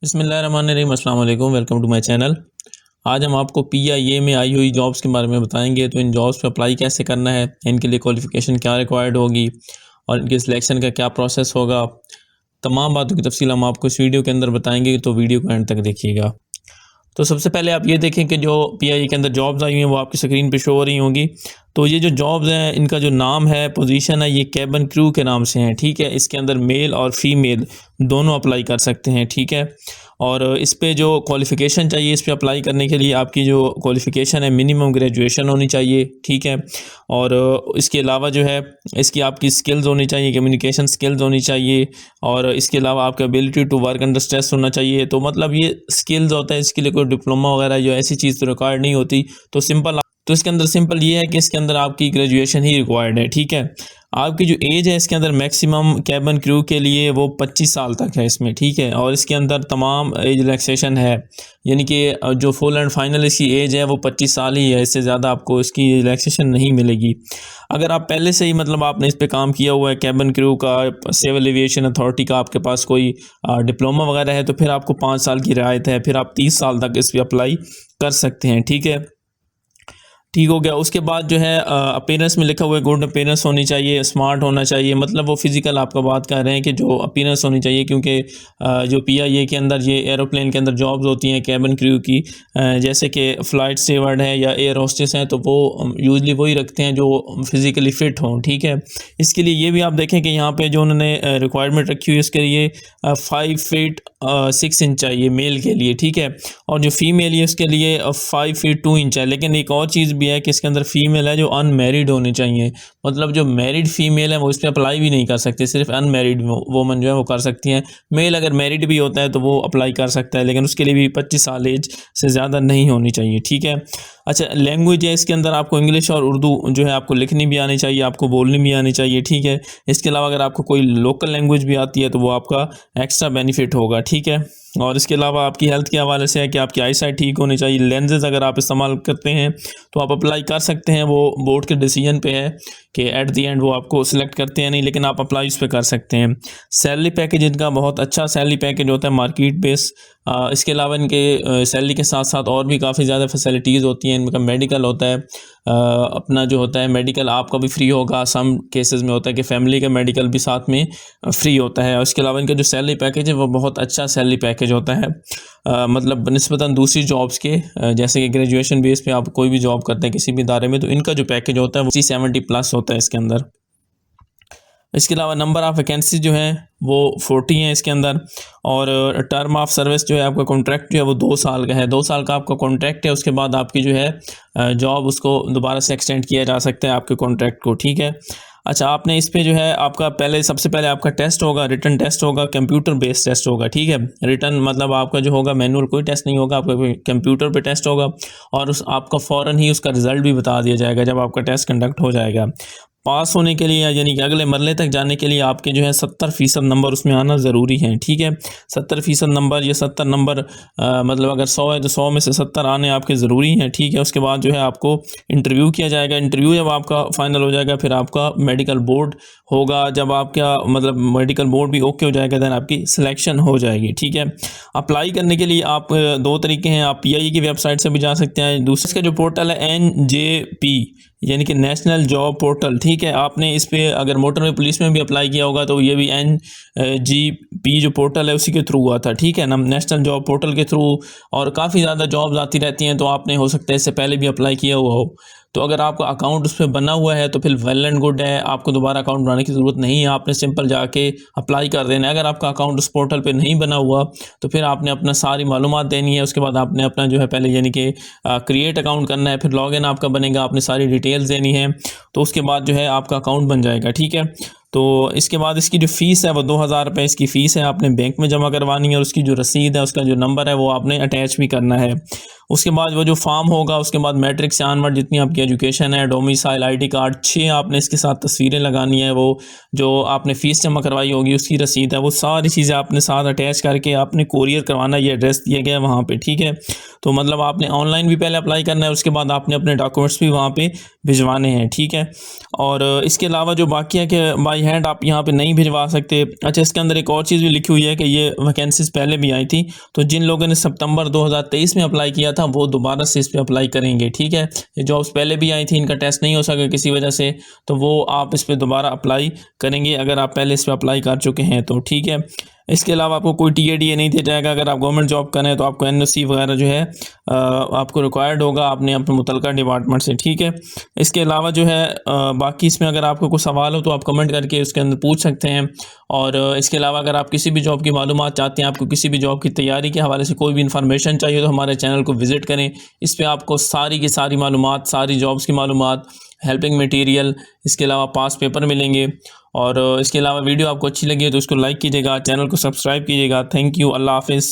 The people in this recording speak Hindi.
बिस्मिल्लाहिर्रहमानिर्रहीम, अस्सलाम वालेकुम, वेलकम टू माय चैनल। आज हम आपको पीआईए में आई हुई जॉब्स के बारे में बताएंगे। तो इन जॉब्स पे अप्लाई कैसे करना है, इनके लिए क्वालिफ़िकेशन क्या रिक्वायर्ड होगी और इनके सिलेक्शन का क्या प्रोसेस होगा, तमाम बातों की तफसील हम आपको इस वीडियो के अंदर बताएंगे। तो वीडियो को एंड तक देखिएगा। तो सबसे पहले आप ये देखें कि जो पीआईए के अंदर जॉब्स आई हुई हैं वो आपकी स्क्रीन पे शो हो रही होंगी। तो ये जो जॉब्स हैं इनका जो नाम है, पोजीशन है, ये कैबिन क्रू के नाम से हैं, ठीक है। इसके अंदर मेल और फीमेल दोनों अप्लाई कर सकते हैं, ठीक है। और इस पे जो क्वालिफ़िकेशन चाहिए इस पे अप्लाई करने के लिए आपकी जो क्वालिफ़िकेशन है मिनिमम ग्रेजुएशन होनी चाहिए, ठीक है। और इसके अलावा जो है इसकी आपकी स्किल्स होनी चाहिए, कम्युनिकेशन स्किल्स होनी चाहिए। और इसके अलावा आपका ability to work under stress होना चाहिए। तो मतलब ये स्किल्स होता है, इसके लिए कोई डिप्लोमा वगैरह जो ऐसी चीज़ तो रिक्वायर्ड नहीं होती। तो इसके अंदर सिंपल ये है कि इसके अंदर आपकी ग्रेजुएशन ही रिक्वायर्ड है, ठीक है। आपकी जो एज है इसके अंदर मैक्सिमम कैबिन क्रू के लिए वो 25 साल तक है इसमें, ठीक है। और इसके अंदर तमाम एज रिलैक्सेशन है, यानी कि जो फुल एंड फाइनल इसकी एज है वो 25 साल ही है। इससे ज़्यादा आपको इसकी रिलैक्सेशन नहीं मिलेगी। अगर आप पहले से ही मतलब आपने इस पर काम किया हुआ है कैबिन क्रू का, सिविल एविएशन अथॉरिटी का, आपके पास कोई डिप्लोमा वगैरह है, तो फिर आपको 5 साल की रियायत है, फिर आप 30 साल तक इस पर अप्लाई कर सकते हैं, ठीक है। ठीक हो गया। उसके बाद जो है अपीयरेंस में लिखा हुआ है गुड अपीयरेंस होनी चाहिए, स्मार्ट होना चाहिए। मतलब वो फिज़िकल आपका बात कर रहे हैं कि जो अपीयरेंस होनी चाहिए, क्योंकि जो पीआईए के अंदर ये एरोप्लेन के अंदर जॉब्स होती हैं कैबिन क्रू की, जैसे कि फ़्लाइट स्टीवर्ड है या एयर होस्टेस हैं, तो वो यूजली वही रखते हैं जो फिज़िकली फ़िट हों, ठीक है। इसके लिए ये भी आप देखें कि यहाँ पे जो उन्होंने रिक्वायरमेंट रखी हुई है इसके लिए 5 फीट 6 इंच चाहिए मेल के लिए, ठीक है। और जो फीमेल है उसके लिए 5 फीट 2 इंच है। लेकिन एक और चीज़ भी है कि इसके अंदर फीमेल है जो अनमैरिड होनी चाहिए। मतलब जो मैरिड फीमेल है वो इस पर अप्लाई भी नहीं कर सकती, सिर्फ अनमैरिड वोमन जो है वो कर सकती हैं। मेल अगर मैरिड भी होता है तो वो अप्लाई कर सकता है, लेकिन उसके लिए भी 25 साल एज से ज़्यादा नहीं होनी चाहिए, ठीक है। अच्छा, लैंग्वेज है इसके अंदर आपको इंग्लिश और उर्दू जो है आपको लिखनी भी आनी चाहिए, आपको बोलनी भी आनी चाहिए, ठीक है। इसके अलावा अगर आपको कोई लोकल लैंग्वेज भी आती है तो वो आपका एक्स्ट्रा बेनिफिट होगा, ठीक है। और इसके अलावा आपकी हेल्थ के हवाले से है कि आपकी आई साइट ठीक होनी चाहिए। लेंसेज अगर आप इस्तेमाल करते हैं तो आप अप्लाई कर सकते हैं, वो बोर्ड के डिसीजन पे है कि एट दी एंड वो आपको सिलेक्ट करते हैं नहीं, लेकिन आप अप्लाई उस पर कर सकते हैं। सैलरी पैकेज इनका बहुत अच्छा सैलरी पैकेज होता है, मार्केट बेस। इसके अलावा इनके सैलरी के साथ साथ और भी काफ़ी ज़्यादा फैसिलिटीज़ होती हैं। इनका मेडिकल होता है, अपना जो होता है मेडिकल आपका भी फ्री होगा। सम केसेस में होता है कि फैमिली का मेडिकल भी साथ में फ्री होता है। और इसके अलावा इनका जो सैलरी पैकेज है वो बहुत अच्छा सैलरी पैकेज होता है, मतलब निस्बतन दूसरी जॉब्स के। जैसे कि ग्रेजुएशन बेस पे आप कोई भी जॉब करते हैं किसी भी इदारे में, तो इनका जो पैकेज होता है वो 70+ होता है इसके अंदर। इसके अलावा नंबर ऑफ़ वैकेंसी जो है वो 40 हैं इसके अंदर। और टर्म ऑफ सर्विस जो है आपका कॉन्ट्रैक्ट जो है वो 2 साल का है। 2 साल का आपका कॉन्ट्रैक्ट है, उसके बाद आपकी जो है जॉब उसको दोबारा से एक्सटेंड किया जा सकता है आपके कॉन्ट्रैक्ट को, ठीक है। अच्छा, आपने इस पे जो है आपका सबसे पहले आपका टेस्ट होगा, रिटन टेस्ट होगा, कंप्यूटर बेस्ड टेस्ट होगा, ठीक है। रिटन मतलब आपका जो होगा मैनुअल कोई टेस्ट नहीं होगा, आपका कोई कंप्यूटर पे टेस्ट होगा। और उस आपका फ़ौरन ही उसका रिज़ल्ट भी बता दिया जाएगा जब आपका टेस्ट कंडक्ट हो जाएगा। पास होने के लिए यानी कि अगले मरले तक जाने के लिए आपके जो है 70% नंबर उसमें आना ज़रूरी है, ठीक है। 70% नंबर, ये 70 नंबर मतलब अगर 100 है तो 100 में से 70 आने आपके ज़रूरी हैं, ठीक है। उसके बाद जो है आपको इंटरव्यू किया जाएगा। इंटरव्यू जब आपका फाइनल हो जाएगा फिर आपका मेडिकल बोर्ड होगा। जब आपका मतलब मेडिकल बोर्ड भी ओके हो जाएगा दैन आपकी सिलेक्शन हो जाएगी, ठीक है। अप्लाई करने के लिए आप 2 तरीके हैं, आप पीआईए की वेबसाइट से भी जा सकते हैं। दूसरे का जो पोर्टल है NJP यानी कि नेशनल जॉब पोर्टल, ठीक है। आपने इस पे अगर मोटर में पुलिस में भी अप्लाई किया होगा तो ये भी NJP जो पोर्टल है उसी के थ्रू हुआ था, ठीक है ना, नेशनल जॉब पोर्टल के थ्रू। और काफ़ी ज़्यादा जॉब्स आती रहती हैं, तो आपने हो सकता है इससे पहले भी अप्लाई किया हुआ हो। तो अगर आपका अकाउंट उस पर बना हुआ है तो फिर वेल एंड गुड है, आपको दोबारा अकाउंट बनाने की ज़रूरत नहीं है, आपने सिंपल जाके अप्लाई कर देना है। अगर आपका अकाउंट उस पोर्टल पे नहीं बना हुआ तो फिर आपने अपना सारी मालूमात देनी है। उसके बाद आपने अपना जो है पहले यानी कि क्रिएट अकाउंट करना है, फिर लॉगिन आपका बनेगा, आपने सारी डिटेल्स देनी है, तो उसके बाद जो है आपका अकाउंट बन जाएगा, ठीक है। तो इसके बाद इसकी जो फ़ीस है वो 2000 रुपये इसकी फ़ीस है, आपने बैंक में जमा करवानी है। और उसकी जो रसीद है उसका जो नंबर है वो आपने अटैच भी करना है। उसके बाद वो जो फॉर्म होगा, उसके बाद मैट्रिक से ऑनवर्ड जितनी आपकी एजुकेशन है, डोमिसाइल, आईडी कार्ड, 6 आपने इसके साथ तस्वीरें लगानी है, वो जो आपने फ़ीस जमा करवाई होगी उसकी रसीद है, वो सारी चीज़ें आपने साथ अटैच करके आपने कोरियर करवाना है। ये एड्रेस दिया गया है वहाँ पे, ठीक है। तो मतलब आपने ऑनलाइन भी पहले अप्लाई करना है, उसके बाद आपने अपने डॉक्यूमेंट्स भी वहाँ पे भिजवाने हैं, ठीक है। और इसके अलावा जो बाकी है कि बाई हैंड आप यहाँ पे नहीं भिजवा सकते। अच्छा, इसके अंदर एक और चीज़ भी लिखी हुई है कि ये वैकेंसीज़ पहले भी आई थी, तो जिन लोगों ने सितंबर 2023 में अप्लाई किया था वो दोबारा से इस पर अप्लाई करेंगे, ठीक है। ये जॉब्स पहले भी आई थी, इनका टेस्ट नहीं हो सका किसी वजह से, तो वो आप इस पर दोबारा अप्लाई करेंगे अगर आप पहले इस पर अप्लाई कर चुके हैं तो, ठीक है। इसके अलावा आपको कोई टीएडीए नहीं दिया जाएगा। अगर आप गवर्नमेंट जॉब करें तो आपको एनओसी वगैरह जो है आपको रिक्वायर्ड होगा आपने अपने मुतलका डिपार्टमेंट से, ठीक है। इसके अलावा जो है बाकी इसमें अगर आपको कोई सवाल हो तो आप कमेंट करके उसके अंदर पूछ सकते हैं। और इसके अलावा अगर आप किसी भी जॉब की मालूमात चाहते हैं, आपको किसी भी जॉब की तैयारी के हवाले से कोई भी इन्फॉर्मेशन चाहिए, तो हमारे चैनल को विज़िट करें। इस पर आपको सारी की सारी मालूमात, सारी जॉब्स की मालूमात, हेल्पिंग मटेरियल, इसके अलावा पास पेपर मिलेंगे। और इसके अलावा वीडियो आपको अच्छी लगी है तो उसको लाइक कीजिएगा, चैनल को सब्सक्राइब कीजिएगा। थैंक यू, अल्लाह हाफिज़।